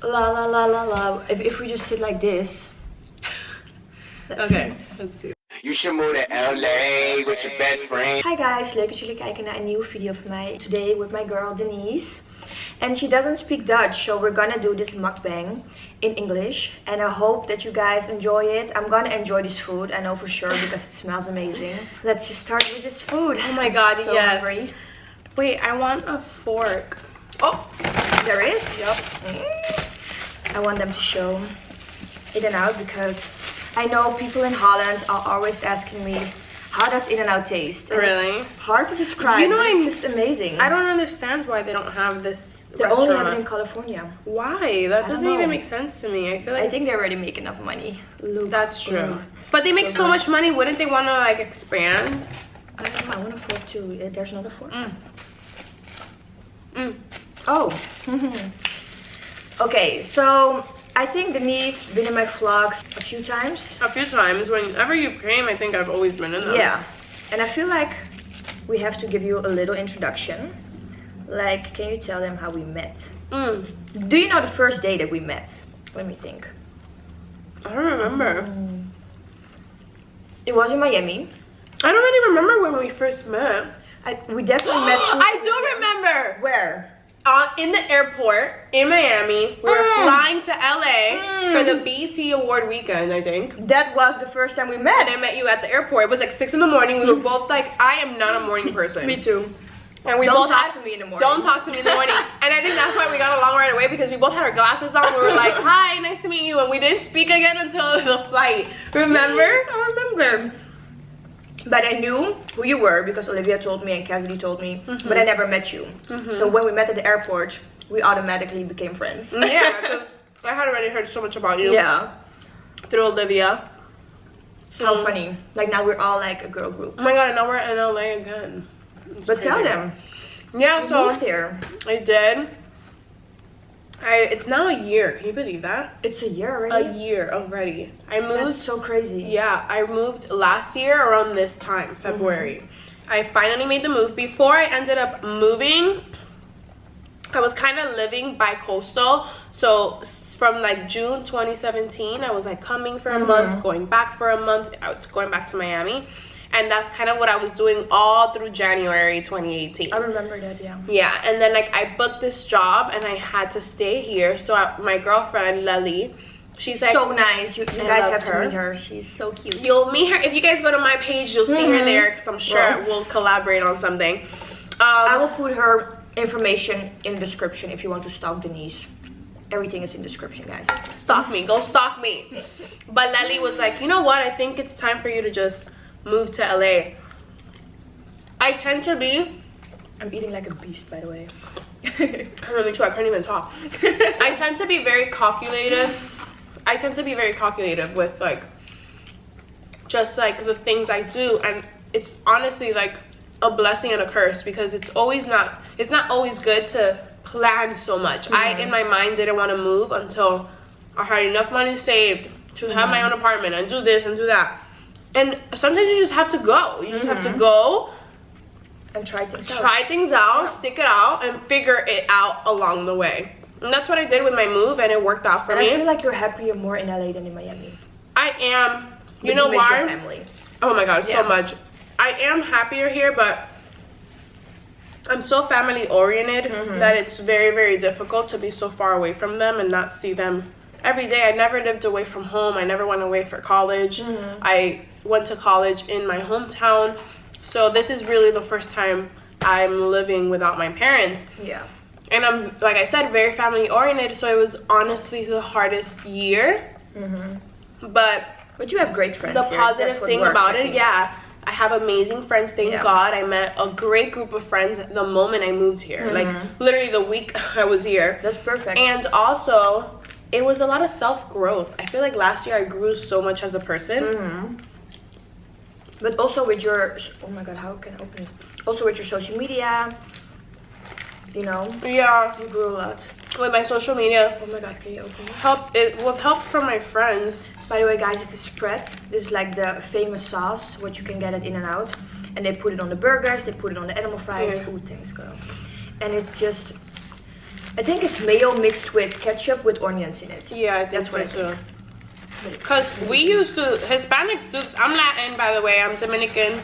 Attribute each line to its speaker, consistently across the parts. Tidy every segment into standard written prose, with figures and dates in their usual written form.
Speaker 1: La la la la la. If we just sit like this. Let's see.
Speaker 2: You should move to LA with your best friend.
Speaker 1: Hi guys, leuk dat jullie kijken naar een nieuwe video van mij. Today with my girl Denise. And she doesn't speak Dutch, so we're gonna do this mukbang in English. And I hope that you guys enjoy it. I'm gonna enjoy this food, I know for sure, because it smells amazing. Let's just start with this food.
Speaker 3: Oh my god,
Speaker 1: I'm so
Speaker 3: yes.
Speaker 1: hungry.
Speaker 3: Wait, I want a fork.
Speaker 1: Oh, there is?
Speaker 3: Yep.
Speaker 1: I want them to show In-N-Out because I know people in Holland are always asking me, how does In-N-Out taste? And
Speaker 3: really?
Speaker 1: It's hard to describe.
Speaker 3: You know,
Speaker 1: it's just amazing.
Speaker 3: I don't understand why they don't have this
Speaker 1: They
Speaker 3: restaurant.
Speaker 1: only have it in California.
Speaker 3: Why? That doesn't even make sense to me. I feel like
Speaker 1: I think they already make enough money. Look,
Speaker 3: that's true. But they make so much money. Wouldn't they want to like expand?
Speaker 1: I don't know. I want a fork too. There's not a fork. Oh. Okay, so I think Denise been in my vlogs a few times.
Speaker 3: A few times. Whenever you came, I think I've always been in them.
Speaker 1: Yeah. And I feel like we have to give you a little introduction. Like, can you tell them how we met? Do you know the first day that we met? Let me think.
Speaker 3: I don't remember.
Speaker 1: It was in Miami.
Speaker 3: I don't really remember when we first met.
Speaker 1: We definitely met.
Speaker 3: I do remember.
Speaker 1: Where?
Speaker 3: In the airport in Miami. We were flying to LA for the BET Award weekend, I think.
Speaker 1: That was the first time we met.
Speaker 3: And I met you at the airport. It was like 6 in the morning. We were both like, I am not a morning person.
Speaker 1: Me too.
Speaker 3: And we
Speaker 1: don't
Speaker 3: both
Speaker 1: talk to me in the morning.
Speaker 3: Don't talk to me in the morning. And I think that's why we got along right away, because we both had our glasses on. We were like, hi, nice to meet you. And we didn't speak again until the flight. Remember?
Speaker 1: I remember. But I knew who you were because Olivia told me and Cassidy told me. But I never met you. So when we met at the airport, we automatically became friends.
Speaker 3: Yeah, because I had already heard so much about you.
Speaker 1: Yeah.
Speaker 3: Through Olivia.
Speaker 1: How funny. Like now we're all like a girl group.
Speaker 3: Oh my god, and now we're in LA again. It's
Speaker 1: But
Speaker 3: crazy.
Speaker 1: tell them.
Speaker 3: Yeah,
Speaker 1: You
Speaker 3: so
Speaker 1: moved here.
Speaker 3: I did. It's now a year. Can you believe that?
Speaker 1: It's a year already?
Speaker 3: A year already. I moved.
Speaker 1: That's so crazy.
Speaker 3: Yeah, I moved last year around this time, February. I finally made the move. Before I ended up moving, I was kind of living bi-coastal. So from like June 2017, I was like coming for a month, going back for a month. I was going back to Miami. And that's kind of what I was doing all through January 2018.
Speaker 1: I remember that, yeah.
Speaker 3: Yeah, and then like I booked this job and I had to stay here. So my girlfriend, Lely, she's like...
Speaker 1: So nice. You guys have to meet her. She's so cute.
Speaker 3: You'll meet her. If you guys go to my page, you'll see her there, because I'm sure we'll collaborate on something.
Speaker 1: I will put her information in the description if you want to stalk Denise. Everything is in the description, guys.
Speaker 3: Stalk me. Go stalk me. But Lely was like, you know what? I think it's time for you to just move to LA. I tend to be...
Speaker 1: I'm eating like a beast, by the way.
Speaker 3: I don't know, me too. I can't even talk. I tend to be very calculated. I tend to be very calculated with like just like the things I do, and it's honestly like a blessing and a curse, because it's not always good to plan so much. I in my mind didn't want to move until I had enough money saved to have my own apartment and do this and do that. And sometimes you just have to go. You just have to go
Speaker 1: and try things
Speaker 3: out, stick it out, and figure it out along the way. And that's what I did with my move, and it worked out for me.
Speaker 1: I feel like you're happier more in LA than in Miami.
Speaker 3: I am. You know
Speaker 1: why?
Speaker 3: why?
Speaker 1: Your family.
Speaker 3: Oh my god, so much. I am happier here, but I'm so family oriented that it's very, very difficult to be so far away from them and not see them every day. I never lived away from home. I never went away for college. I went to college in my hometown. So this is really the first time I'm living without my parents.
Speaker 1: Yeah.
Speaker 3: And I'm, like I said, very family oriented. So it was honestly the hardest year. But
Speaker 1: you have great friends.
Speaker 3: The
Speaker 1: here.
Speaker 3: positive thing about it, yeah, I have amazing friends. Thank God. I met a great group of friends the moment I moved here. Like literally the week I was here.
Speaker 1: That's perfect.
Speaker 3: And also, it was a lot of self-growth. I feel like last year I grew so much as a person.
Speaker 1: But also with your, oh my god, how can I open it? Also with your social media, you know.
Speaker 3: Yeah.
Speaker 1: You grew a lot.
Speaker 3: With my social media.
Speaker 1: Oh my god, can you open it?
Speaker 3: With help from my friends.
Speaker 1: By the way, guys, it's a spread. This is like the famous sauce, what you can get at In-N-Out. And they put it on the burgers, they put it on the animal fries. Ooh, thanks, girl. And it's just I think it's mayo mixed with ketchup with onions in it.
Speaker 3: Yeah, I think
Speaker 1: That's what
Speaker 3: so
Speaker 1: I
Speaker 3: too. Because we used to, Hispanics do, I'm Latin by the way, I'm Dominican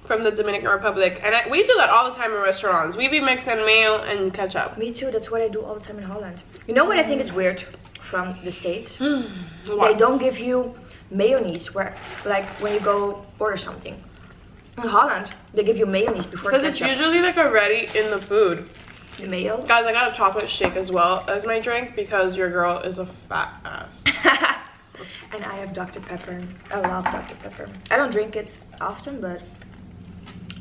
Speaker 3: from the Dominican Republic. And we do that all the time in restaurants. We be mixing mayo and ketchup.
Speaker 1: Me too, that's what I do all the time in Holland. You know what I think is weird from the States?
Speaker 3: What?
Speaker 1: They don't give you mayonnaise where, like when you go order something. In Holland, they give you mayonnaise before
Speaker 3: Because
Speaker 1: ketchup.
Speaker 3: it's usually like already in the food.
Speaker 1: The mayo?
Speaker 3: Guys, I got a chocolate shake as well as my drink because your girl is a fat ass.
Speaker 1: And I have Dr. Pepper. I love Dr. Pepper. I don't drink it often, but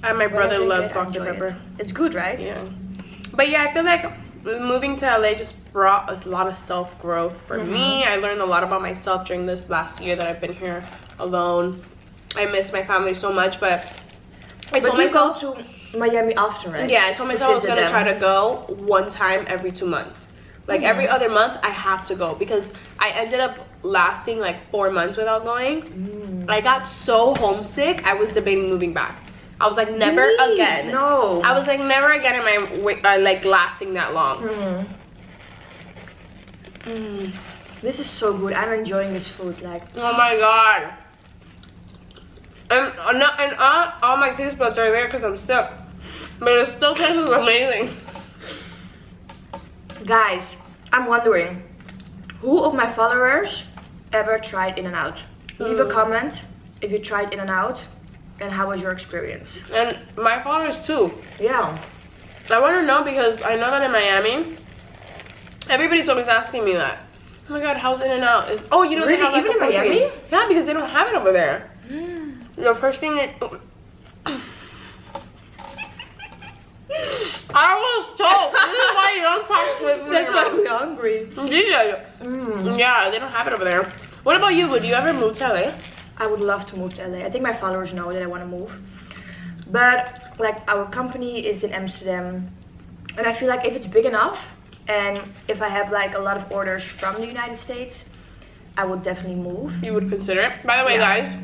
Speaker 3: And my
Speaker 1: when I
Speaker 3: brother
Speaker 1: drink
Speaker 3: loves
Speaker 1: it, I
Speaker 3: Dr.
Speaker 1: enjoy
Speaker 3: Pepper.
Speaker 1: it. It's good, right?
Speaker 3: Yeah. But yeah, I feel like moving to LA just brought a lot of self-growth for me. I learned a lot about myself during this last year that I've been here alone. I miss my family so much, but I
Speaker 1: But
Speaker 3: told
Speaker 1: you go
Speaker 3: myself
Speaker 1: to Miami often, right?
Speaker 3: yeah, I told myself I was
Speaker 1: visit
Speaker 3: gonna
Speaker 1: them.
Speaker 3: try to go one time every 2 months. Like every other month, I have to go because I ended up lasting like 4 months without going. I got so homesick, I was debating moving back. I was like, never
Speaker 1: Please,
Speaker 3: again.
Speaker 1: no.
Speaker 3: I was like, never again am I like lasting that long.
Speaker 1: This is so good. I'm enjoying this food. Like,
Speaker 3: Oh my god. And all my taste buds are there because I'm sick. But it still tastes amazing.
Speaker 1: guys, I'm wondering, who of my followers ever tried In-N-Out? Leave a comment if you tried In-N-Out and how was your experience.
Speaker 3: And my followers too.
Speaker 1: Yeah.
Speaker 3: I want to know because I know that in Miami, everybody's always asking me that. Oh my god, how's In-N-Out? Oh, you know they
Speaker 1: Really?
Speaker 3: have like
Speaker 1: Even
Speaker 3: a
Speaker 1: in
Speaker 3: protein.
Speaker 1: Miami?
Speaker 3: Yeah, because they don't have it over there. The first thing I was told. This is why you don't talk with me.
Speaker 1: That's why we're hungry.
Speaker 3: Yeah. Yeah, they don't have it over there. What about you? Would you ever move to LA?
Speaker 1: I would love to move to LA. I think my followers know that I want to move. But like our company is in Amsterdam, and I feel like if it's big enough and if I have like a lot of orders from the United States, I would definitely move.
Speaker 3: You would consider it. By the way,
Speaker 1: Yeah.
Speaker 3: guys,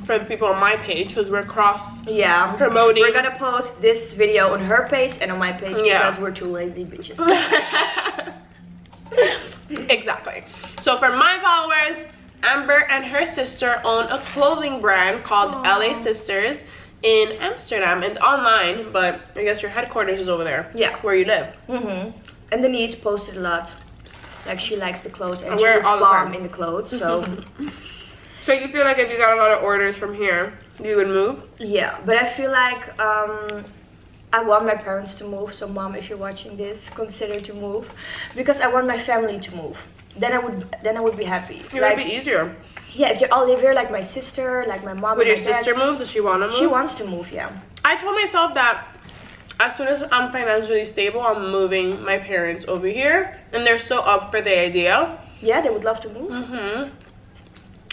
Speaker 3: for the people on my page, because we're cross
Speaker 1: Yeah,
Speaker 3: promoting.
Speaker 1: we're gonna post this video on her page and on my page
Speaker 3: Yeah.
Speaker 1: because we're two lazy bitches.
Speaker 3: Exactly. So for my followers, Amber and her sister own a clothing brand called LA Sisters in Amsterdam. It's online, but I guess your headquarters is over there.
Speaker 1: Yeah.
Speaker 3: Where you live.
Speaker 1: And Denise posted a lot. Like she likes the clothes and she
Speaker 3: wear it
Speaker 1: looks
Speaker 3: all the
Speaker 1: bomb
Speaker 3: time.
Speaker 1: in the clothes. So
Speaker 3: So you feel like if you got a lot of orders from here, you would move?
Speaker 1: yeah, but I feel like I want my parents to move. So mom, if you're watching this, consider to move because I want my family to move. Then I would be happy.
Speaker 3: It
Speaker 1: like,
Speaker 3: would be easier.
Speaker 1: yeah, if they all live here, like my sister, like my mom.
Speaker 3: Would
Speaker 1: and
Speaker 3: your
Speaker 1: my dad,
Speaker 3: sister move? Does she want to move?
Speaker 1: She wants to move, yeah.
Speaker 3: I told myself that as soon as I'm financially stable, I'm moving my parents over here. And they're so up for the idea.
Speaker 1: Yeah, they would love to move.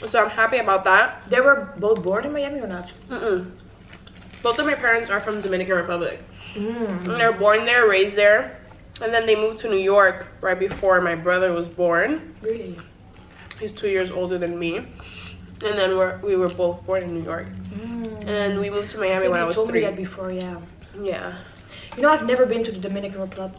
Speaker 3: So I'm happy about that.
Speaker 1: They were both born in Miami or not?
Speaker 3: Both of my parents are from Dominican Republic. And they're born there, raised there. And then they moved to New York right before my brother was born.
Speaker 1: Really?
Speaker 3: He's 2 years older than me. And then we were both born in New York. And then we moved to Miami when I was
Speaker 1: You told
Speaker 3: 3.
Speaker 1: me that before, yeah.
Speaker 3: Yeah.
Speaker 1: You know, I've never been to the Dominican Republic.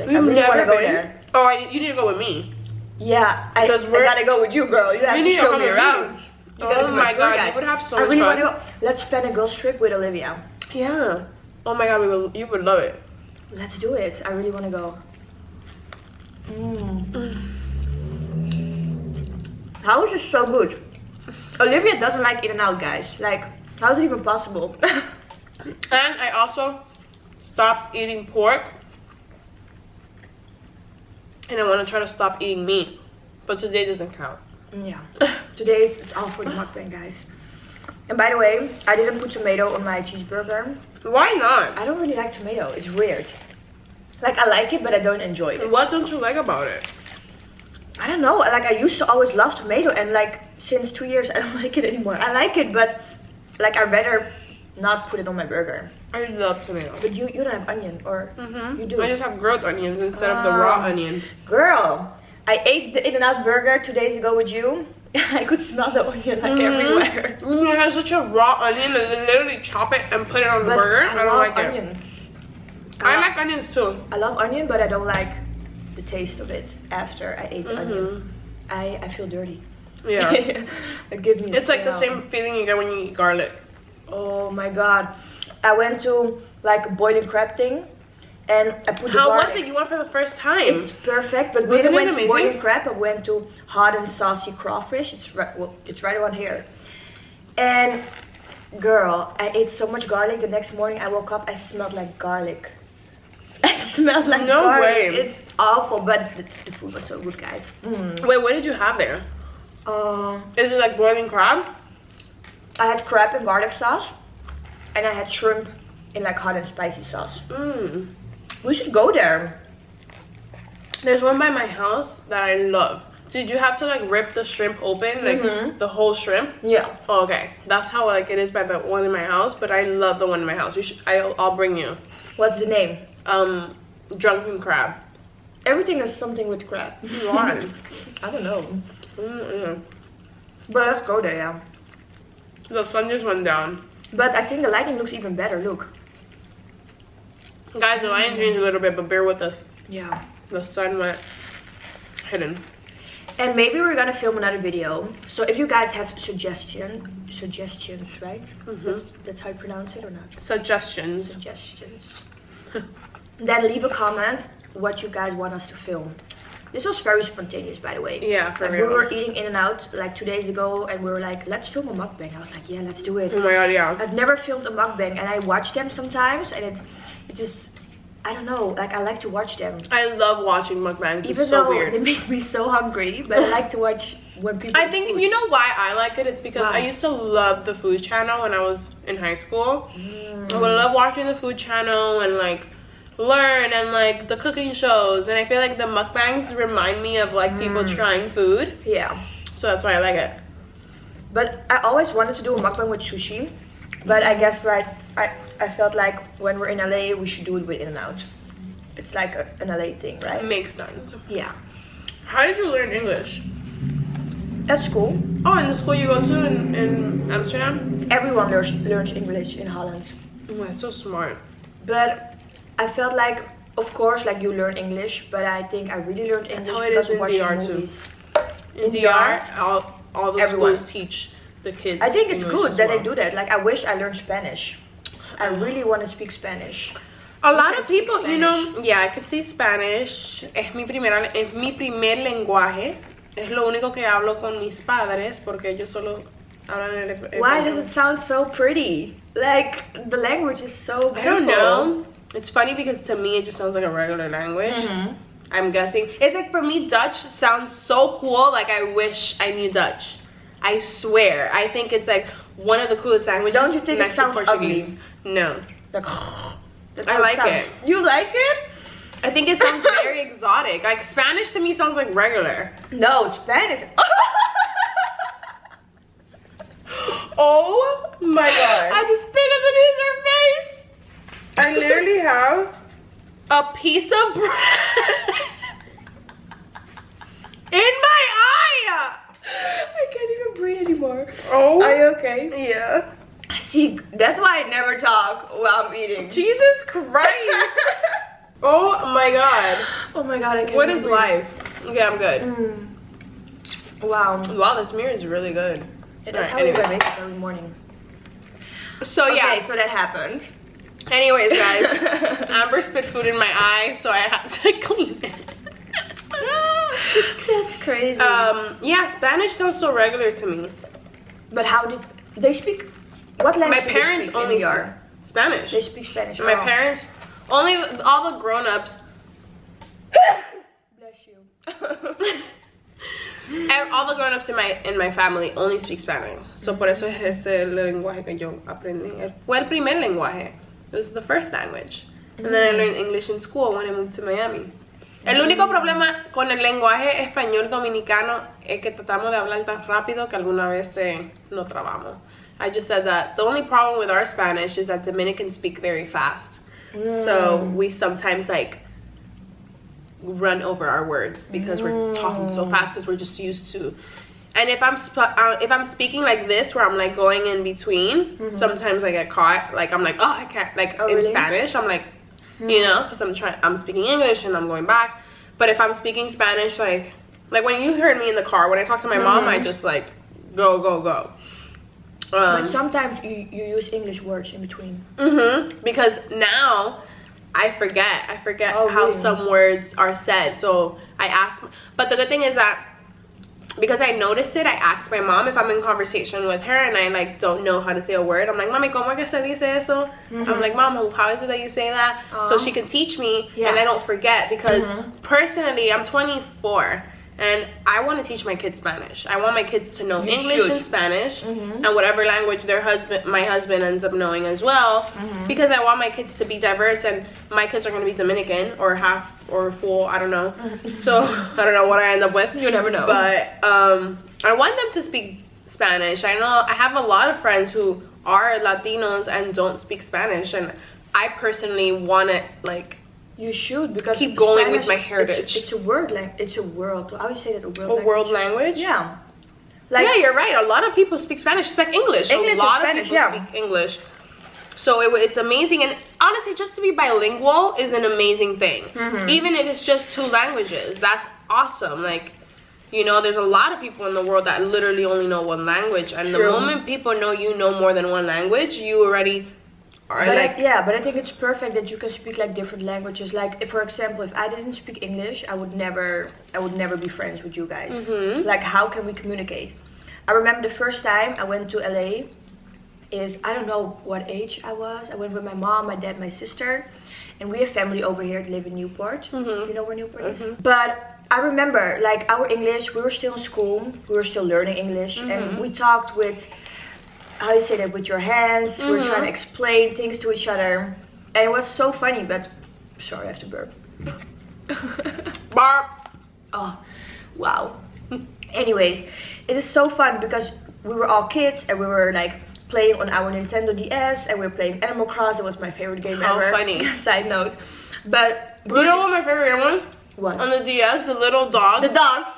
Speaker 1: I
Speaker 3: You've
Speaker 1: really
Speaker 3: never
Speaker 1: want to go
Speaker 3: been?
Speaker 1: there.
Speaker 3: Oh, you need to go with me.
Speaker 1: Yeah, I
Speaker 3: Because
Speaker 1: gotta go with you, girl. You have
Speaker 3: You
Speaker 1: to
Speaker 3: need to
Speaker 1: show
Speaker 3: come
Speaker 1: me
Speaker 3: with
Speaker 1: around.
Speaker 3: me.
Speaker 1: You gotta
Speaker 3: Oh
Speaker 1: be
Speaker 3: my
Speaker 1: tour
Speaker 3: god,
Speaker 1: guide.
Speaker 3: you would have so
Speaker 1: I
Speaker 3: much
Speaker 1: really
Speaker 3: fun.
Speaker 1: want to go. Let's plan a girls trip with Olivia.
Speaker 3: Yeah. Oh my god, you would love it.
Speaker 1: Let's do it. I really want to go. How is this so good? Olivia doesn't like In-N-Out, guys. Like, how is it even possible?
Speaker 3: And I also stopped eating pork. And I want to try to stop eating meat. But today doesn't count.
Speaker 1: Yeah. Today it's all for the mukbang, guys. And by the way, I didn't put tomato on my cheeseburger.
Speaker 3: Why not?
Speaker 1: I don't really like tomato. It's weird. Like, I like it, but I don't enjoy it.
Speaker 3: What don't you like about it?
Speaker 1: I don't know. Like, I used to always love tomato, and like since 2 years, I don't like it anymore. I like it, but like I'd rather not put it on my burger.
Speaker 3: I love tomato.
Speaker 1: But you don't have onion, or you do?
Speaker 3: I just have grilled onions instead of the raw onion.
Speaker 1: Girl, I ate the In-N-Out burger 2 days ago with you. I could smell the onion like everywhere.
Speaker 3: It has such a raw onion that they literally chop it and put it on the burger. I don't
Speaker 1: love
Speaker 3: like
Speaker 1: onion.
Speaker 3: I like onions too.
Speaker 1: I love onion, but I don't like the taste of it after I ate the onion. I feel dirty.
Speaker 3: Yeah.
Speaker 1: It gives me
Speaker 3: It's like the same feeling you get when you eat garlic.
Speaker 1: Oh my god. I went to like a boiling crab thing and I put the
Speaker 3: How
Speaker 1: garlic.
Speaker 3: was it? You went for the first time.
Speaker 1: It's perfect, but we
Speaker 3: Wasn't
Speaker 1: didn't
Speaker 3: it
Speaker 1: went to
Speaker 3: amazing?
Speaker 1: boiling crab. I went to hot and saucy crawfish. It's right around here. And girl, I ate so much garlic. The next morning I woke up, I smelled like garlic. I smelled like
Speaker 3: No
Speaker 1: garlic.
Speaker 3: way.
Speaker 1: It's awful, but the food was so good, guys.
Speaker 3: Wait, what did you have there? Is it like boiling crab?
Speaker 1: I had crab and garlic sauce, and I had shrimp in like hot and spicy sauce. We should go there.
Speaker 3: There's one by my house that I love. Did you have to like rip the shrimp open, like the whole shrimp?
Speaker 1: Yeah.
Speaker 3: Oh, okay, that's how like it is by the one in my house. But I love the one in my house. You should. I'll bring you.
Speaker 1: What's the name?
Speaker 3: Drunken crab.
Speaker 1: Everything is something with crab.
Speaker 3: Why?
Speaker 1: I don't know. But let's go there, yeah.
Speaker 3: The sun just went down.
Speaker 1: But I think the lighting looks even better. Look.
Speaker 3: Guys, the lighting changed a little bit, but bear with us.
Speaker 1: Yeah.
Speaker 3: The sun went hidden.
Speaker 1: And maybe we're gonna film another video. So if you guys have suggestions, right? That's how you pronounce it or not?
Speaker 3: Suggestions.
Speaker 1: Suggestions. Then leave a comment what you guys want us to film. This was very spontaneous, by the way.
Speaker 3: Yeah, for
Speaker 1: like,
Speaker 3: real.
Speaker 1: we were eating In-N-Out like 2 days ago, and we were like, let's film a mukbang. I was like, yeah, let's do it.
Speaker 3: Oh my god, yeah.
Speaker 1: I've never filmed a mukbang, and I watch them sometimes, and it just, I don't know, like I like to watch them.
Speaker 3: I love watching mukbangs.
Speaker 1: Even
Speaker 3: It's so
Speaker 1: though
Speaker 3: weird.
Speaker 1: they make me so hungry, but I like to watch when people
Speaker 3: I
Speaker 1: eat
Speaker 3: think
Speaker 1: food.
Speaker 3: you know why I like it. It's because
Speaker 1: Why?
Speaker 3: I used to love the food channel when I was in high school. I would love watching the food channel and like learn and like the cooking shows, and I feel like the mukbangs remind me of like people trying food.
Speaker 1: Yeah.
Speaker 3: So that's why I like it.
Speaker 1: But I always wanted to do a mukbang with sushi, but I guess I felt like when we're in LA we should do it with In-N-Out. It's like an LA thing, right?
Speaker 3: It makes sense.
Speaker 1: Yeah.
Speaker 3: How did you learn English?
Speaker 1: At school,
Speaker 3: Oh, in the school you go to in Amsterdam?
Speaker 1: everyone learns English in Holland.
Speaker 3: Oh, that's so smart.
Speaker 1: But I felt like, of course, like you learn English, but I think I really learned English
Speaker 3: how it
Speaker 1: because
Speaker 3: is in
Speaker 1: of watching
Speaker 3: DR too.
Speaker 1: movies.
Speaker 3: In DR, all the
Speaker 1: Everyone.
Speaker 3: schools teach the kids.
Speaker 1: I think it's
Speaker 3: English
Speaker 1: good
Speaker 3: as
Speaker 1: that
Speaker 3: well.
Speaker 1: they do that. Like I wish I learned Spanish. I really want to speak Spanish.
Speaker 3: A lot
Speaker 1: can
Speaker 3: of people,
Speaker 1: speak
Speaker 3: you know, yeah, I could see Spanish. Es mi primer lenguaje. Es lo único que hablo con mis padres porque ellos solo hablan el
Speaker 1: Why does it sound so pretty? Like the language is so beautiful.
Speaker 3: I don't know. It's funny because to me it just sounds like a regular language. I'm guessing. It's like for me Dutch sounds so cool. Like I wish I knew Dutch. I swear. I think it's like one of the coolest languages.
Speaker 1: Don't you think it
Speaker 3: next to
Speaker 1: sounds
Speaker 3: Portuguese.
Speaker 1: ugly?
Speaker 3: No.
Speaker 1: Like, that's
Speaker 3: I
Speaker 1: how
Speaker 3: like
Speaker 1: sounds.
Speaker 3: it.
Speaker 1: You like it?
Speaker 3: I think it sounds very exotic. Like Spanish to me sounds like regular.
Speaker 1: No, Spanish.
Speaker 3: Oh my god.
Speaker 1: I just spit in Denise's face.
Speaker 3: I literally have a piece of bread in my eye.
Speaker 1: I can't even breathe anymore.
Speaker 3: Oh.
Speaker 1: Are you okay?
Speaker 3: Yeah.
Speaker 1: See, that's why I never talk while I'm eating.
Speaker 3: Jesus Christ. Oh my god.
Speaker 1: Oh my god, I can't
Speaker 3: What
Speaker 1: even
Speaker 3: is
Speaker 1: breathe.
Speaker 3: life? Okay, I'm good.
Speaker 1: Wow.
Speaker 3: Wow, this mirror is really good.
Speaker 1: That's how
Speaker 3: Alright,
Speaker 1: we wear
Speaker 3: anyways.
Speaker 1: makeup every morning.
Speaker 3: So yeah.
Speaker 1: Okay, so that happened.
Speaker 3: Anyways, guys, Amber spit food in my eye, so I had to clean it.
Speaker 1: That's crazy.
Speaker 3: Yeah, Spanish sounds so regular to me.
Speaker 1: But how did they speak? What language?
Speaker 3: My
Speaker 1: do they
Speaker 3: parents
Speaker 1: speak
Speaker 3: only
Speaker 1: in
Speaker 3: speak
Speaker 1: DR?
Speaker 3: Spanish.
Speaker 1: They speak Spanish.
Speaker 3: My
Speaker 1: Oh.
Speaker 3: parents only, all the grown-ups,
Speaker 1: Bless you.
Speaker 3: all the grown-ups in my family only speak Spanish. So por eso es el lenguaje que yo aprendí. Fue el primer lenguaje. It was the first language. And then I learned English in school when I moved to Miami. El único problema con el lenguaje español dominicano es que tratamos de hablar tan rápido que alguna vez no trabamos. I just said that the only problem with our Spanish is that Dominicans speak very fast. So we sometimes like run over our words because we're talking so fast because we're just used to. And if I'm speaking like this where I'm like going in between, sometimes I get caught. Like I'm like, oh, I can't. Like in
Speaker 1: really?
Speaker 3: Spanish, I'm like, you know, because I'm speaking English and I'm going back. But if I'm speaking Spanish, like when you heard me in the car, when I talk to my mom, I just like go.
Speaker 1: But sometimes you use English words in between.
Speaker 3: Because now I forget
Speaker 1: Oh,
Speaker 3: how
Speaker 1: really?
Speaker 3: some words are said. So I ask, but the good thing is that because I noticed it, I asked my mom if I'm in conversation with her and I like don't know how to say a word. I'm like, Mami, ¿cómo es que se dice eso? I'm like, Mom, how is it that you say that? So she can teach me and I don't forget, because personally I'm 24 and I want to teach my kids Spanish. I want my kids to know English and Spanish and whatever language my husband ends up knowing as well, because I want my kids to be diverse, and my kids are going to be Dominican or half or full, I don't know. So I don't know what I end up with.
Speaker 1: You never know.
Speaker 3: But I want them to speak Spanish. I know I have a lot of friends who are Latinos and don't speak Spanish, and I personally want to like
Speaker 1: You should, because
Speaker 3: keep going
Speaker 1: Spanish,
Speaker 3: with my heritage.
Speaker 1: It's a word it's a world. How do you say that?
Speaker 3: World language?
Speaker 1: Yeah.
Speaker 3: Like, yeah, you're right. A lot of people speak Spanish. It's like English.
Speaker 1: English
Speaker 3: a lot
Speaker 1: is
Speaker 3: of
Speaker 1: Spanish,
Speaker 3: people speak English. So it's amazing. And honestly, just to be bilingual is an amazing thing. Even if it's just 2 languages, that's awesome. Like, you know, there's a lot of people in the world that literally only know 1 language. And the moment people know you know more than 1 language, you already are like...
Speaker 1: But I think it's perfect that you can speak like different languages. Like, for example, if I didn't speak English, I would never be friends with you guys. Like, how can we communicate? I remember the first time I went to LA is, I don't know what age I was. I went with my mom, my dad, my sister, and we have family over here that live in Newport. You know where Newport is? But I remember, like, our English, we were still in school, we were still learning English, and we talked with, how you say that, with your hands. We were trying to explain things to each other, and it was so funny. But sorry, I have to burp.
Speaker 3: Barb.
Speaker 1: Oh, wow. Anyways, it is so fun because we were all kids and we were like playing on our Nintendo DS, and we were playing Animal Crossing. It was my favorite game ever.
Speaker 3: Funny.
Speaker 1: Side note. But
Speaker 3: You know what my favorite game was?
Speaker 1: what?
Speaker 3: On the DS, the little dog.
Speaker 1: The dogs.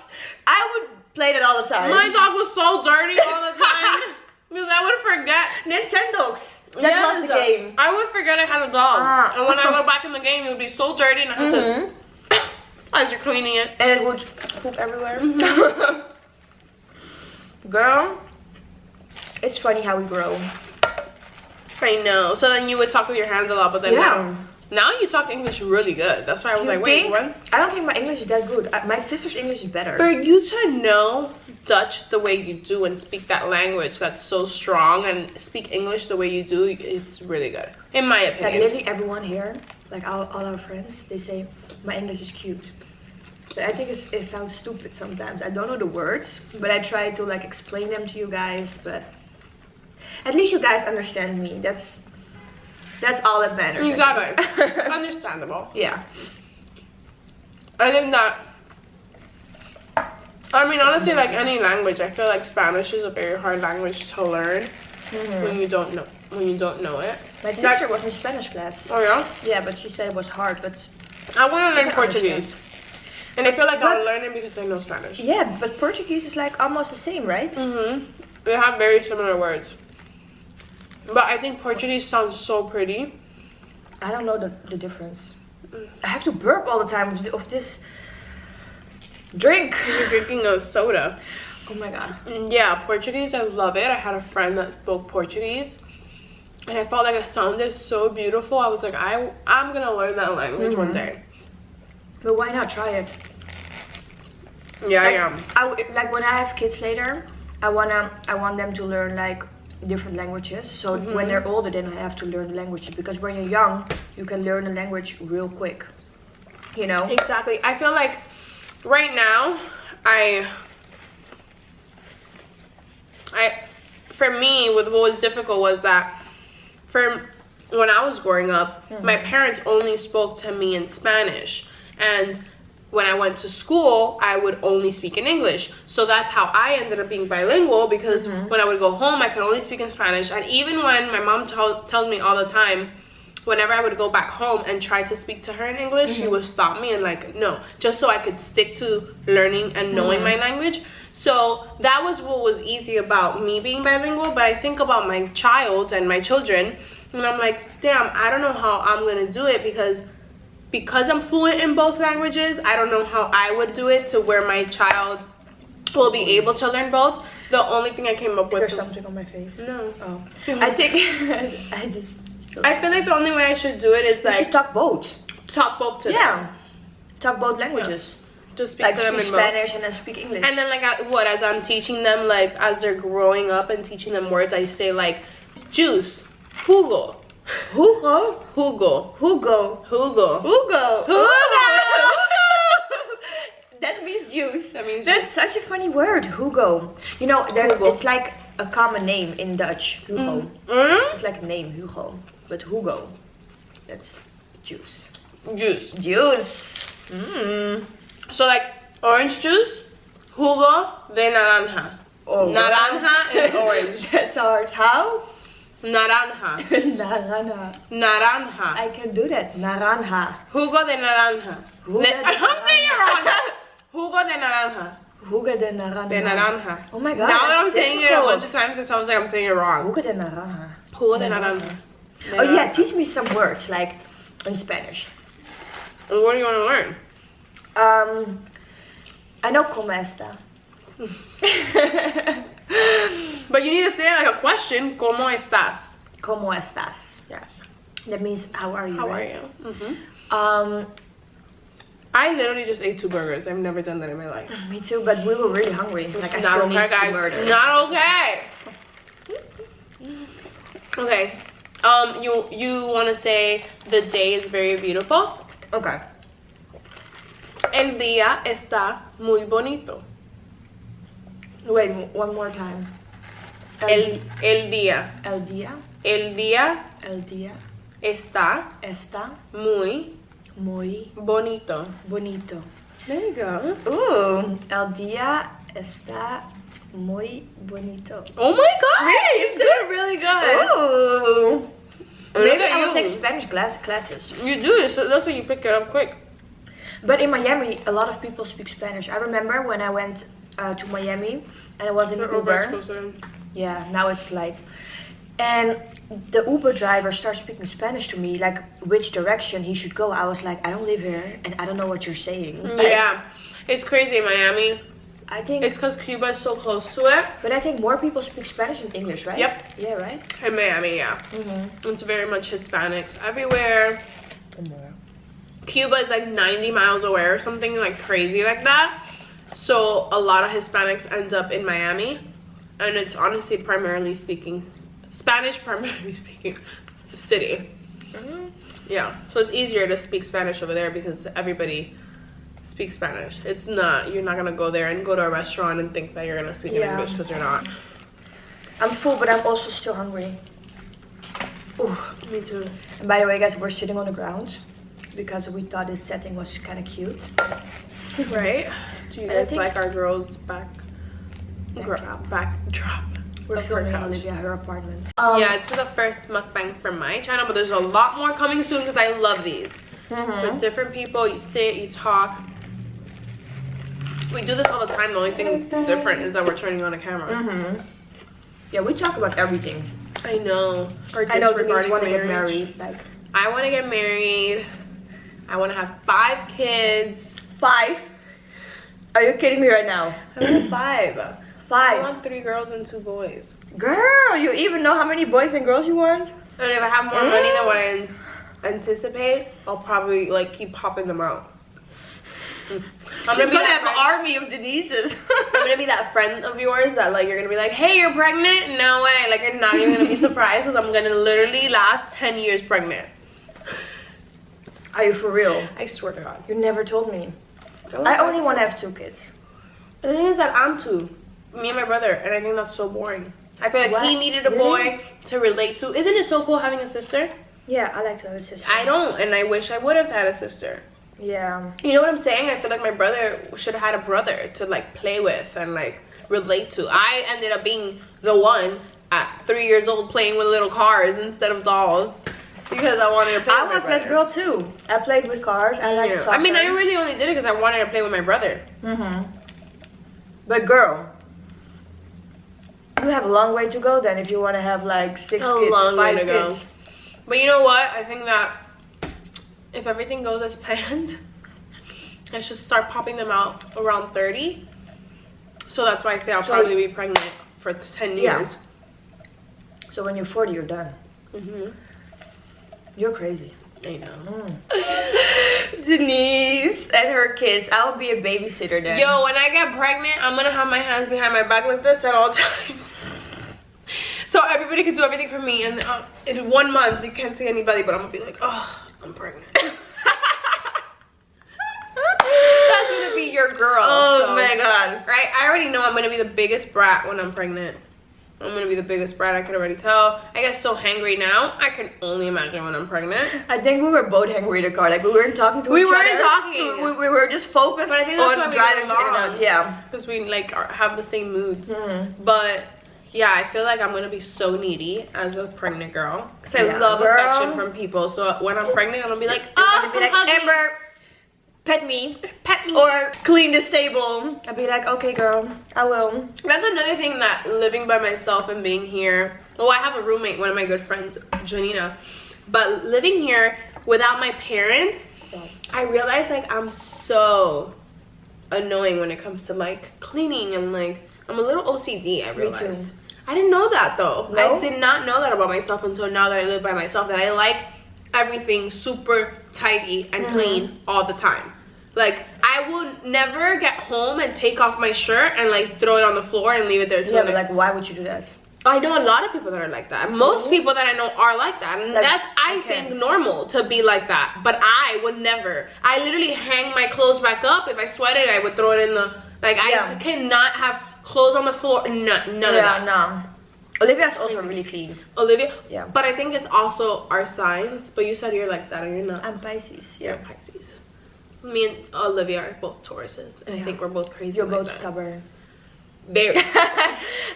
Speaker 1: I would play that all the time.
Speaker 3: My dog was so dirty all the time because I would forget.
Speaker 1: Nintendogs. That was the game.
Speaker 3: I would forget I had a dog. And when I go back in the game, it would be so dirty and I had to, as you're cleaning it.
Speaker 1: And it would poop everywhere. Girl, it's funny how we grow.
Speaker 3: I know. So then you would talk with your hands a lot, but then now you talk English really good. That's why I was like, wait, what?
Speaker 1: I don't think my English is that good. My sister's English is better.
Speaker 3: For you to know Dutch the way you do and speak that language that's so strong and speak English the way you do, it's really good, in my opinion.
Speaker 1: Like literally everyone here, like all our friends, they say my English is cute. But I think it sounds stupid sometimes. I don't know the words, but I try to like explain them to you guys. But at least you guys understand me. That's all that matters.
Speaker 3: Exactly. Understandable.
Speaker 1: Yeah.
Speaker 3: I think that, I mean, honestly, like any language, I feel like Spanish is a very hard language to learn when you don't know it.
Speaker 1: My sister was in Spanish class.
Speaker 3: Oh yeah?
Speaker 1: Yeah, but she said it was hard. But
Speaker 3: I want to learn
Speaker 1: I
Speaker 3: Portuguese.
Speaker 1: understand.
Speaker 3: And I feel like I'll learn it because I know Spanish.
Speaker 1: yeah, but Portuguese is like almost the same, right?
Speaker 3: They have very similar words. But I think Portuguese sounds so pretty.
Speaker 1: I don't know the difference. I have to burp all the time of this drink.
Speaker 3: You're drinking a soda.
Speaker 1: Oh my god.
Speaker 3: Yeah, Portuguese, I love it. I had a friend that spoke Portuguese, and I felt like it sounded so beautiful. I was like, I'm gonna learn that language one day.
Speaker 1: But why not try it?
Speaker 3: Yeah,
Speaker 1: like,
Speaker 3: I am.
Speaker 1: Like when I have kids later, I want them to learn like different languages. So when they're older, they don't have to learn the languages, because when you're young, you can learn a language real quick. You know?
Speaker 3: Exactly. I feel like right now, for me, what was difficult was that when I was growing up, my parents only spoke to me in Spanish, and when I went to school, I would only speak in English. So that's how I ended up being bilingual, because when I would go home, I could only speak in Spanish. And even when my mom tells me all the time, whenever I would go back home and try to speak to her in English, she would stop me and like, no, just so I could stick to learning and knowing my language. So that was what was easy about me being bilingual. But I think about my child and my children, And I'm like, damn, I don't know how I'm gonna do it because I'm fluent in both languages. I don't know how I would do it to where my child will be able to learn both. The only thing I came up with.
Speaker 1: There's something on my face.
Speaker 3: No.
Speaker 1: Oh. I think
Speaker 3: I feel like the only way I should do it is
Speaker 1: you
Speaker 3: like
Speaker 1: should talk both.
Speaker 3: talk both to them.
Speaker 1: Yeah. Talk both languages.
Speaker 3: Just speak
Speaker 1: Like
Speaker 3: to them
Speaker 1: speak
Speaker 3: in both.
Speaker 1: Spanish and then speak English.
Speaker 3: And then like as I'm teaching them, like as they're growing up and teaching them words, I say like juice, jugo,
Speaker 1: Hugo.
Speaker 3: jugo,
Speaker 1: Hugo.
Speaker 3: jugo,
Speaker 1: Hugo.
Speaker 3: Hugo.
Speaker 1: That means juice.
Speaker 3: That means
Speaker 1: That's such a funny word, Hugo. You know,
Speaker 3: Hugo.
Speaker 1: it's like a common name in Dutch, Hugo.
Speaker 3: Mm?
Speaker 1: It's like a name, Hugo. But Hugo, that's juice.
Speaker 3: Juice.
Speaker 1: Juice. Mmm.
Speaker 3: So like orange juice, jugo de naranja.
Speaker 1: Oh,
Speaker 3: Naranja is orange.
Speaker 1: That's hard. How?
Speaker 3: Naranja.
Speaker 1: Naranja.
Speaker 3: Naranja.
Speaker 1: I can do that. Naranja.
Speaker 3: Jugo de naranja.
Speaker 1: Jugo de
Speaker 3: I'm saying it wrong. Jugo de naranja.
Speaker 1: Jugo de naranja.
Speaker 3: De naranja.
Speaker 1: Oh my god.
Speaker 3: Now that I'm
Speaker 1: that's
Speaker 3: saying it a
Speaker 1: difficult.
Speaker 3: bunch of times, it sounds like I'm saying it wrong.
Speaker 1: Jugo de naranja.
Speaker 3: Jugo de naranja.
Speaker 1: Oh yeah, teach me some words like in Spanish.
Speaker 3: And what do you want to learn?
Speaker 1: I know como esta.
Speaker 3: But you need to say it like a question. ¿Cómo estás?
Speaker 1: Como estas.
Speaker 3: Yes.
Speaker 1: That means how are you?
Speaker 3: How
Speaker 1: right?
Speaker 3: are you? Mm-hmm.
Speaker 1: Um,
Speaker 3: I literally just ate 2 burgers. I've never done that in my life.
Speaker 1: me too. But we were really hungry. Like I
Speaker 3: Not
Speaker 1: still
Speaker 3: okay,
Speaker 1: need to
Speaker 3: guys.
Speaker 1: murder.
Speaker 3: Not okay. Okay. You want to say the day is very beautiful?
Speaker 1: Okay.
Speaker 3: El día está muy bonito.
Speaker 1: Wait, one more time.
Speaker 3: El día.
Speaker 1: El día.
Speaker 3: El día
Speaker 1: El día
Speaker 3: está
Speaker 1: está
Speaker 3: muy
Speaker 1: muy
Speaker 3: bonito.
Speaker 1: bonito.
Speaker 3: There you go.
Speaker 1: Ooh. El día está muy bonito.
Speaker 3: Oh my god!
Speaker 1: Really?
Speaker 3: You did really good.
Speaker 1: Ooh.
Speaker 3: Look
Speaker 1: Maybe I will
Speaker 3: at
Speaker 1: take
Speaker 3: you.
Speaker 1: Spanish classes.
Speaker 3: You do, so that's why you pick it up quick.
Speaker 1: But in Miami, a lot of people speak Spanish. I remember when I went to Miami and I was in Uber. Yeah, now it's light. And the Uber driver started speaking Spanish to me, like which direction he should go. I was like, I don't live here and I don't know what you're saying.
Speaker 3: Yeah, it's crazy in Miami.
Speaker 1: I think
Speaker 3: It's because Cuba is so close to it.
Speaker 1: but I think more people speak Spanish than English, right?
Speaker 3: Yep.
Speaker 1: Yeah, right?
Speaker 3: In Miami, yeah.
Speaker 1: Mm-hmm.
Speaker 3: It's very much Hispanics everywhere. Cuba is like 90 miles away or something like crazy like that. So a lot of Hispanics end up in Miami. And it's honestly primarily speaking, Spanish primarily speaking city. Yeah, so it's easier to speak Spanish over there because everybody speaks Spanish. It's not, you're not gonna go there and go to a restaurant and think that you're gonna speak in
Speaker 1: Yeah.
Speaker 3: English because you're not.
Speaker 1: I'm full, but I'm also still hungry. Ooh.
Speaker 3: Me too.
Speaker 1: And by the way, guys, we're sitting on the ground because we thought this setting was kind of cute.
Speaker 3: Right? Do you
Speaker 1: I
Speaker 3: guys
Speaker 1: think-
Speaker 3: like our girls' backdrop?
Speaker 1: We're
Speaker 3: of her
Speaker 1: filming
Speaker 3: couch?
Speaker 1: Olivia her apartment.
Speaker 3: Yeah, it's for the first mukbang from my channel, but there's a lot more coming soon because I love these. With different people, you sit, you talk. We do this all the time. The only thing different is that we're turning on a camera.
Speaker 1: Yeah, we talk about everything.
Speaker 3: I know. Or
Speaker 1: I know Denise
Speaker 3: disregarding
Speaker 1: want to get
Speaker 3: marriage.
Speaker 1: married. Like
Speaker 3: I want to get married. I want to have 5 kids.
Speaker 1: 5? Are you kidding me right now?
Speaker 3: I want 5. I
Speaker 1: 5.
Speaker 3: want 3 girls and 2 boys.
Speaker 1: Girl, you even know how many boys and girls you want?
Speaker 3: And if I have more money than what I anticipate, I'll probably like keep popping them out. I'm
Speaker 1: She's gonna have
Speaker 3: friend-
Speaker 1: an army of Denises.
Speaker 3: I'm gonna be that friend of yours that like you're gonna be like, hey, you're pregnant? No way. Like you're not even gonna be surprised because I'm gonna literally last 10 years pregnant.
Speaker 1: Are you for real?
Speaker 3: I swear to God.
Speaker 1: You never told me. I only want to have 2 kids.
Speaker 3: The thing is that I'm 2. Me and my brother, and I think that's so boring. I feel like
Speaker 1: What?
Speaker 3: he needed a
Speaker 1: Really?
Speaker 3: boy to relate to. Isn't it so cool having a sister?
Speaker 1: Yeah, I like to have a sister.
Speaker 3: I don't, and I wish I would have had a sister.
Speaker 1: Yeah.
Speaker 3: You know what I'm saying? I feel like my brother should have had a brother to like play with and like relate to. I ended up being the one at 3 years old playing with little cars instead of dolls because I wanted to play
Speaker 1: I
Speaker 3: with my
Speaker 1: was that
Speaker 3: brother.
Speaker 1: girl too. I played with cars. I like
Speaker 3: Yeah.
Speaker 1: soccer.
Speaker 3: I mean, I really only did it because I wanted to play with my brother.
Speaker 1: But girl, you have a long way to go then if you want to have like 6
Speaker 3: A
Speaker 1: kids,
Speaker 3: long way
Speaker 1: 5
Speaker 3: to go.
Speaker 1: kids.
Speaker 3: But you know what? I think that if everything goes as planned, I should start popping them out around 30. So that's why I say I'll probably be pregnant for 10 years.
Speaker 1: Yeah. So when you're 40, you're done. You're crazy.
Speaker 3: I know.
Speaker 1: Denise and her kids. I'll be a babysitter then.
Speaker 3: Yo, when I get pregnant, I'm gonna have my hands behind my back like this at all times. So everybody can do everything for me, and in 1 month you can't see anybody, but I'm gonna be like, oh, I'm pregnant. That's gonna be your girl.
Speaker 1: Oh my god.
Speaker 3: Right? I already know I'm gonna be the biggest brat when I'm pregnant. I'm gonna be the biggest brat, I can already tell. I get so hangry now. I can only imagine when I'm pregnant.
Speaker 1: I think we were both hangry in the car. Like we weren't talking to each other.
Speaker 3: We weren't talking.
Speaker 1: We were just focused
Speaker 3: But I think that's why
Speaker 1: on
Speaker 3: we
Speaker 1: driving
Speaker 3: get along.
Speaker 1: Yeah.
Speaker 3: Because we like have the same moods. But yeah, I feel like I'm gonna be so needy as a pregnant girl. Because I love affection from people. So when I'm pregnant, I'm gonna be like, oh,
Speaker 1: I'm gonna be like, Amber, pet me, or clean this table. I'll be like, okay, girl, I will.
Speaker 3: That's another thing that living by myself and being here. Well, I have a roommate, one of my good friends, Janina. But living here without my parents, I realize like I'm so annoying when it comes to like cleaning and like I'm a little OCD. I realized.
Speaker 1: Me too.
Speaker 3: I didn't know that though.
Speaker 1: No?
Speaker 3: I did not know that about myself until now that I live by myself. That I like everything super tidy and clean all the time. Like I will never get home and take off my shirt and like throw it on the floor and leave it there.
Speaker 1: Yeah, but like, why would you do that?
Speaker 3: I know a lot of people that are like that. Most people that I know are like that, and
Speaker 1: like,
Speaker 3: that's I think normal to be like that. But I would never. I literally hang my clothes back up. If I sweated, I would throw it in the like. I cannot have clothes on the floor. None of that.
Speaker 1: Yeah, no. Olivia's also really clean.
Speaker 3: Olivia.
Speaker 1: Yeah.
Speaker 3: But I think it's also our signs. But you said you're like that, and you're not.
Speaker 1: I'm Pisces.
Speaker 3: You're Pisces. Me and Olivia are both Tauruses, and I think we're both crazy.
Speaker 1: You're
Speaker 3: like
Speaker 1: both stubborn.
Speaker 3: Very.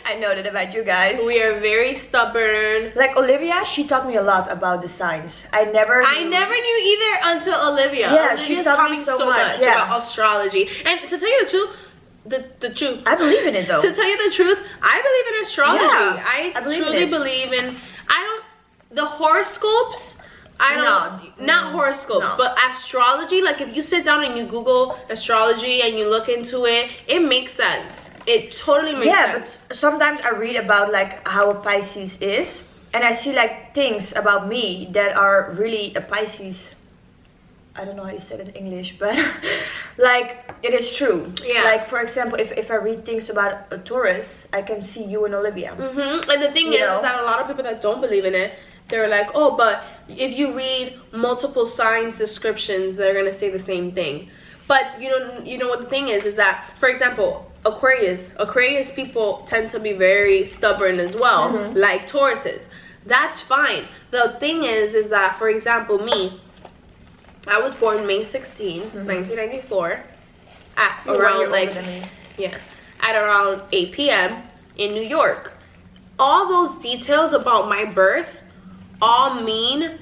Speaker 1: I know that about you guys.
Speaker 3: We are very stubborn.
Speaker 1: Like Olivia, she taught me a lot about the signs. I never
Speaker 3: knew either until Olivia.
Speaker 1: Yeah,
Speaker 3: Olivia's
Speaker 1: she taught me so much
Speaker 3: about astrology. And to tell you the truth, the truth.
Speaker 1: I believe in it though.
Speaker 3: To tell you the truth, I believe in astrology.
Speaker 1: Yeah,
Speaker 3: I
Speaker 1: believe
Speaker 3: truly
Speaker 1: in it.
Speaker 3: believe in. The horoscopes. Not horoscopes, but astrology. Like if you sit down and you Google astrology and you look into it, it makes sense. It totally makes sense.
Speaker 1: But sometimes I read about like how a Pisces is, and I see like things about me that are really a Pisces. I don't know how you said it in English, but like it is true.
Speaker 3: Yeah.
Speaker 1: Like for example, if I read things about a Taurus, I can see you and Olivia.
Speaker 3: And the thing is that a lot of people that don't believe in it, they're like, oh, but if you read multiple signs descriptions, they're gonna say the same thing. But you know what the thing is that, for example, Aquarius people tend to be very stubborn as well, like Tauruses. That's fine. The thing is that, for example, me, I was born May 16, 1994, at around at around 8 p.m. in New York. All those details about my birth all mean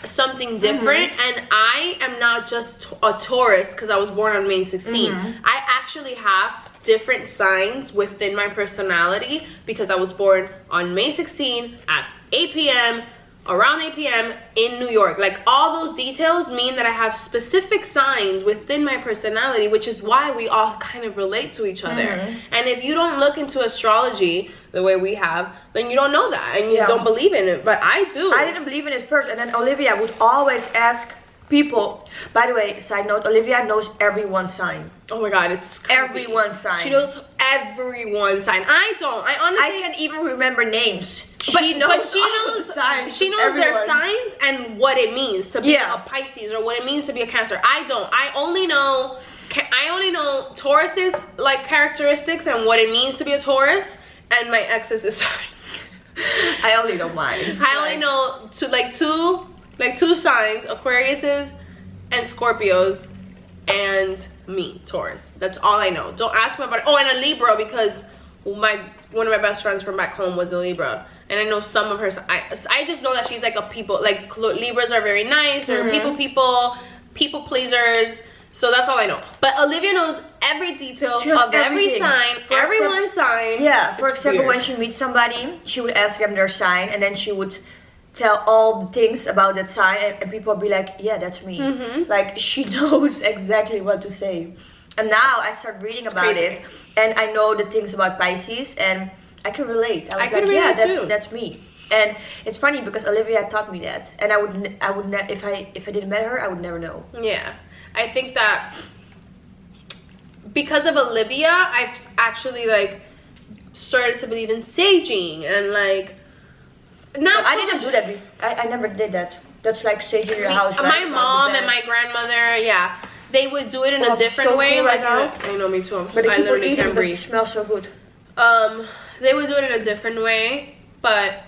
Speaker 3: something different, and I am not just a Taurus because I was born on May 16. I actually have different signs within my personality because I was born on May 16 at 8 p.m. around 8 p.m. in New York. Like all those details mean that I have specific signs within my personality, which is why we all kind of relate to each other. And if you don't look into astrology the way we have, then you don't know that and you don't believe in it. But I do.
Speaker 1: I didn't believe in it first, and then Olivia would always ask people. By the way, side note, Olivia knows everyone's sign.
Speaker 3: Oh my god, it's creepy.
Speaker 1: Everyone's sign.
Speaker 3: She knows everyone's sign. I don't. I honestly
Speaker 1: can't even remember names.
Speaker 3: But
Speaker 1: she knows
Speaker 3: signs. She knows their signs and what it means to be a Pisces or what it means to be a Cancer. I don't. I only know Taurus's like characteristics and what it means to be a Taurus, and my ex's signs.
Speaker 1: I only know mine.
Speaker 3: I only know two signs, Aquarius's and Scorpios, and me, Taurus. That's all I know. Don't ask me about it. Oh, and a Libra, because one of my best friends from back home was a Libra, and I know some of her. I just know that she's like a people. Like Libras are very nice. They're people pleasers. So that's all I know. But Olivia knows every detail of every sign, everyone's sign.
Speaker 1: Yeah. For example, when she meets somebody, she would ask them their sign, and then she would tell all the things about that sign, and people will be like, yeah, that's me. Like, she knows exactly what to say. And now I start reading about it, and I know the things about Pisces, and I can relate. I was like, yeah, that's me. And it's funny because Olivia taught me that, and I would if I didn't met her, I would never know.
Speaker 3: Yeah, I think that because of Olivia, I've actually like started to believe in saging and like. Not
Speaker 1: I didn't do that. I never did that. That's like saging your house. Right?
Speaker 3: My mom and my grandmother, yeah, they would do it in a different way.
Speaker 1: Right now.
Speaker 3: I know, me too.
Speaker 1: But
Speaker 3: I literally can't breathe.
Speaker 1: It smells so good.
Speaker 3: They would do it in a different way, but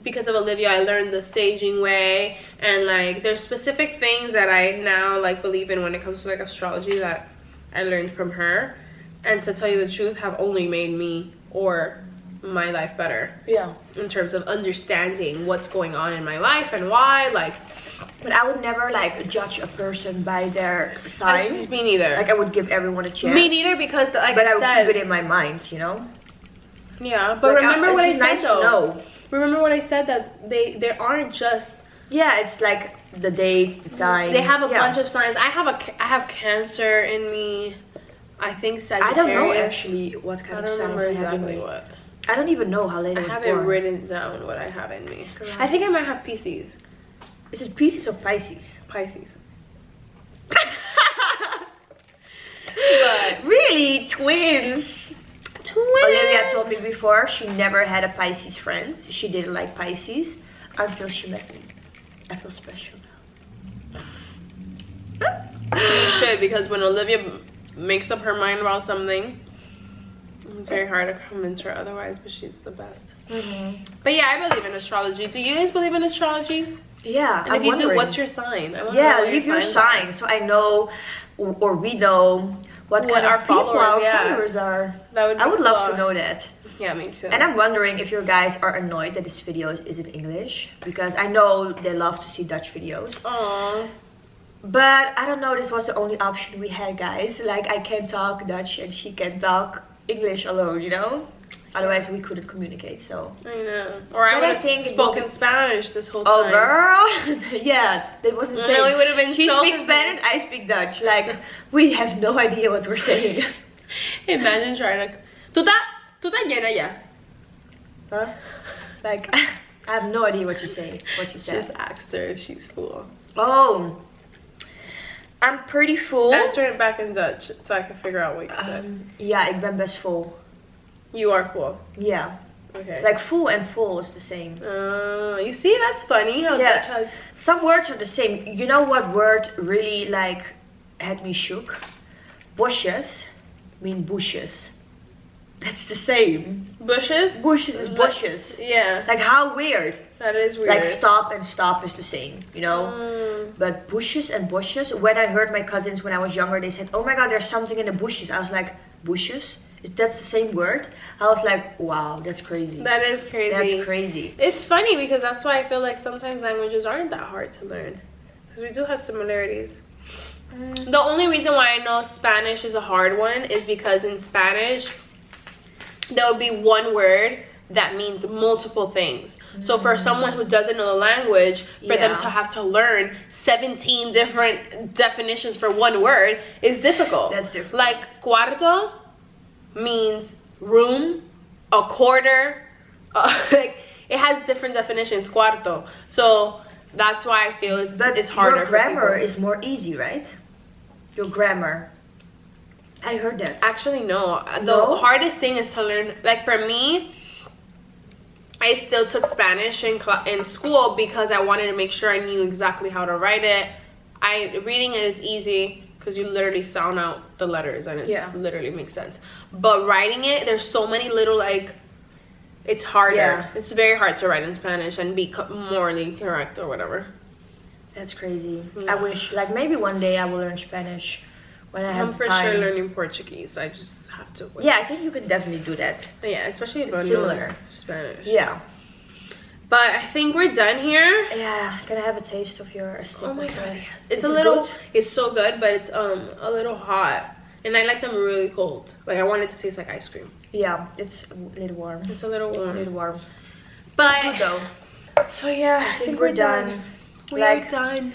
Speaker 3: because of Olivia, I learned the saging way, and like there's specific things that I now like believe in when it comes to like astrology that I learned from her, and to tell you the truth, have only made me or my life better.
Speaker 1: Yeah.
Speaker 3: In terms of understanding what's going on in my life and why, like.
Speaker 1: But I would never like judge a person by their sign.
Speaker 3: Me neither.
Speaker 1: Like I would give everyone a chance.
Speaker 3: Me neither, because like
Speaker 1: but
Speaker 3: I
Speaker 1: would
Speaker 3: said,
Speaker 1: keep it in my mind, you know.
Speaker 3: Yeah, but like, remember what I said
Speaker 1: nice
Speaker 3: though.
Speaker 1: To know.
Speaker 3: Remember what I said, that there aren't just.
Speaker 1: Yeah, it's like the date, the time.
Speaker 3: They have a bunch of signs. I have Cancer in me. I think Sagittarius.
Speaker 1: I don't know actually what kind of signs I
Speaker 3: don't remember
Speaker 1: have
Speaker 3: exactly
Speaker 1: in me.
Speaker 3: what.
Speaker 1: I don't even know how late I was born.
Speaker 3: I have it written down what I have in me. I think I might have Pisces.
Speaker 1: Is it Pisces or Pisces?
Speaker 3: Pisces.
Speaker 1: But really, twins. Olivia told me before she never had a Pisces friend. She didn't like Pisces until she met me. I feel special now.
Speaker 3: You should, because when Olivia makes up her mind about something, it's very hard to convince her otherwise, but she's the best. But yeah, I believe in astrology. Do you guys believe in astrology?
Speaker 1: Yeah.
Speaker 3: And if you do, what's your sign?
Speaker 1: Yeah, leave your sign so I know, or we know what kind
Speaker 3: our
Speaker 1: of people
Speaker 3: followers
Speaker 1: are.
Speaker 3: That would be
Speaker 1: I would
Speaker 3: cool.
Speaker 1: love to know that.
Speaker 3: Yeah, me too.
Speaker 1: And I'm wondering if you guys are annoyed that this video is in English, because I know they love to see Dutch videos.
Speaker 3: Aww.
Speaker 1: But I don't know, this was the only option we had, guys. Like, I can talk Dutch and she can talk English alone, you know? Otherwise we couldn't communicate, so.
Speaker 3: I know. Or I would have spoken Spanish this whole time.
Speaker 1: Oh, girl. Yeah, that was the same.
Speaker 3: No, it would have been
Speaker 1: she
Speaker 3: so
Speaker 1: speaks Spanish, I speak Dutch. Like, we have no idea what we're saying.
Speaker 3: Imagine trying to. Tú estás llena ya.
Speaker 1: Huh? Like, I have no idea what you say. What you said.
Speaker 3: Just asked her if she's full.
Speaker 1: Oh. I'm pretty full.
Speaker 3: Answer it back in Dutch so I can figure out what you said.
Speaker 1: Ja, ik ben best vol.
Speaker 3: You are full.
Speaker 1: Yeah.
Speaker 3: Okay.
Speaker 1: Like full and full is the same.
Speaker 3: You see, that's funny how Dutch has.
Speaker 1: Some words are the same. You know what word really like had me shook? Bushes mean bushes. That's the same.
Speaker 3: Bushes?
Speaker 1: Bushes is bushes.
Speaker 3: Yeah.
Speaker 1: Like how weird.
Speaker 3: That is weird.
Speaker 1: Like stop and stop is the same, you know? But bushes and bushes. When I heard my cousins when I was younger, they said, oh my god, there's something in the bushes. I was like, bushes? That's the same word? I was like, wow, that's crazy.
Speaker 3: That is crazy.
Speaker 1: That's crazy.
Speaker 3: It's funny because that's why I feel like sometimes languages aren't that hard to learn. Because we do have similarities. The only reason why I know Spanish is a hard one is because in Spanish, there will be one word that means multiple things. So for someone who doesn't know the language, for them to have to learn 17 different definitions for one word is difficult.
Speaker 1: That's difficult.
Speaker 3: Like cuarto means room, a quarter, like it has different definitions, cuarto. So that's why I feel it's harder.
Speaker 1: Your grammar is more easy, right? Your grammar. I heard that.
Speaker 3: Actually, no. The hardest thing is to learn. Like for me, I still took Spanish in school because I wanted to make sure I knew exactly how to write it. Reading it is easy because you literally sound out the letters and it literally makes sense. But writing it, there's so many little like, it's harder. Yeah. It's very hard to write in Spanish and be morally correct or whatever.
Speaker 1: That's crazy. I wish, like maybe one day I will learn Spanish when I have time.
Speaker 3: I'm for sure learning Portuguese. I just have to wait.
Speaker 1: Yeah, I think you can definitely do that.
Speaker 3: But yeah, especially if
Speaker 1: it's similar
Speaker 3: Spanish.
Speaker 1: Yeah.
Speaker 3: But I think we're done here.
Speaker 1: Yeah, can I have a taste of your
Speaker 3: Oh my god, yes. It's a little good? It's so good, but it's a little hot. And I like them really cold. Like I want it to taste like ice cream.
Speaker 1: Yeah, it's a little warm.
Speaker 3: It's a little warm.
Speaker 1: A little warm.
Speaker 3: But
Speaker 1: it's good though.
Speaker 3: So yeah, I think we're done. We are done.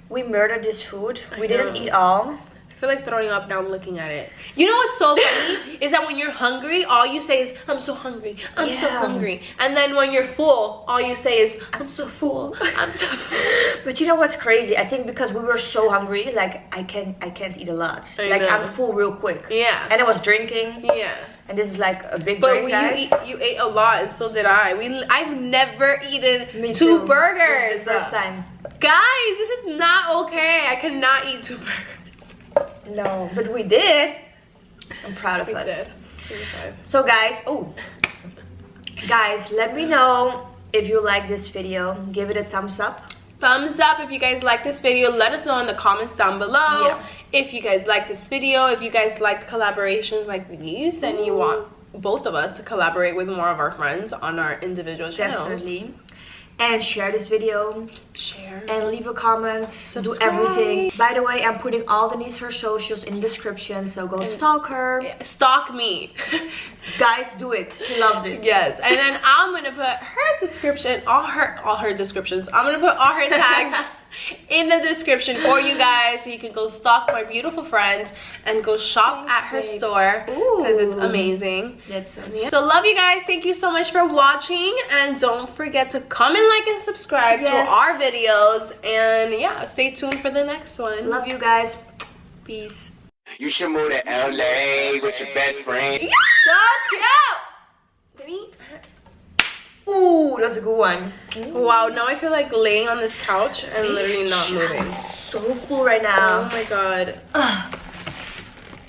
Speaker 1: We murdered this food. We
Speaker 3: know.
Speaker 1: didn't eat all.
Speaker 3: I feel like throwing up now looking at it. You know what's so funny is that when you're hungry, all you say is, I'm so hungry, I'm so hungry. And then when you're full, all you say is, I'm so full, I'm so full.
Speaker 1: But you know what's crazy? I think because we were so hungry, like I can't eat a lot. Like I'm full real quick.
Speaker 3: Yeah.
Speaker 1: And I was drinking.
Speaker 3: Yeah.
Speaker 1: And this is like a big
Speaker 3: but
Speaker 1: drink, guys.
Speaker 3: You ate a lot, and so did I. I've never eaten
Speaker 1: Me
Speaker 3: two
Speaker 1: too.
Speaker 3: burgers.
Speaker 1: This is the first time.
Speaker 3: Guys, this is not okay. I cannot eat 2 burgers.
Speaker 1: No, but we did. I'm proud of us.
Speaker 3: We did.
Speaker 1: So guys, guys, let me know if you like this video. Give it a thumbs up.
Speaker 3: Thumbs up if you guys like this video. Let us know in the comments down below.
Speaker 1: Yeah.
Speaker 3: If you guys like this video, if you guys like collaborations like these, and you want both of us to collaborate with more of our friends on our individual channels.
Speaker 1: Definitely. And share this video.
Speaker 3: Share.
Speaker 1: And leave a comment.
Speaker 3: Subscribe.
Speaker 1: Do everything. By the way, I'm putting all Denise her socials in the description, so go stalk her.
Speaker 3: Stalk me.
Speaker 1: Guys, do it. She loves it.
Speaker 3: Yes. And then I'm gonna put her description, all her descriptions. I'm gonna put all her tags in the description for you guys, so you can go stalk my beautiful friend and go shop at her store, because it's amazing.
Speaker 1: That's so
Speaker 3: sweet. So love you guys. Thank you so much for watching, and don't forget to comment, like, and subscribe to our videos. And yeah, stay tuned for the next one.
Speaker 1: Love you guys. Peace.
Speaker 2: You should move to LA with your best friend.
Speaker 3: Yeah. So cute.
Speaker 1: Ooh, that's a good one.
Speaker 3: Wow, now I feel like laying on this couch and literally not moving.
Speaker 1: So full right now.
Speaker 3: Oh my god.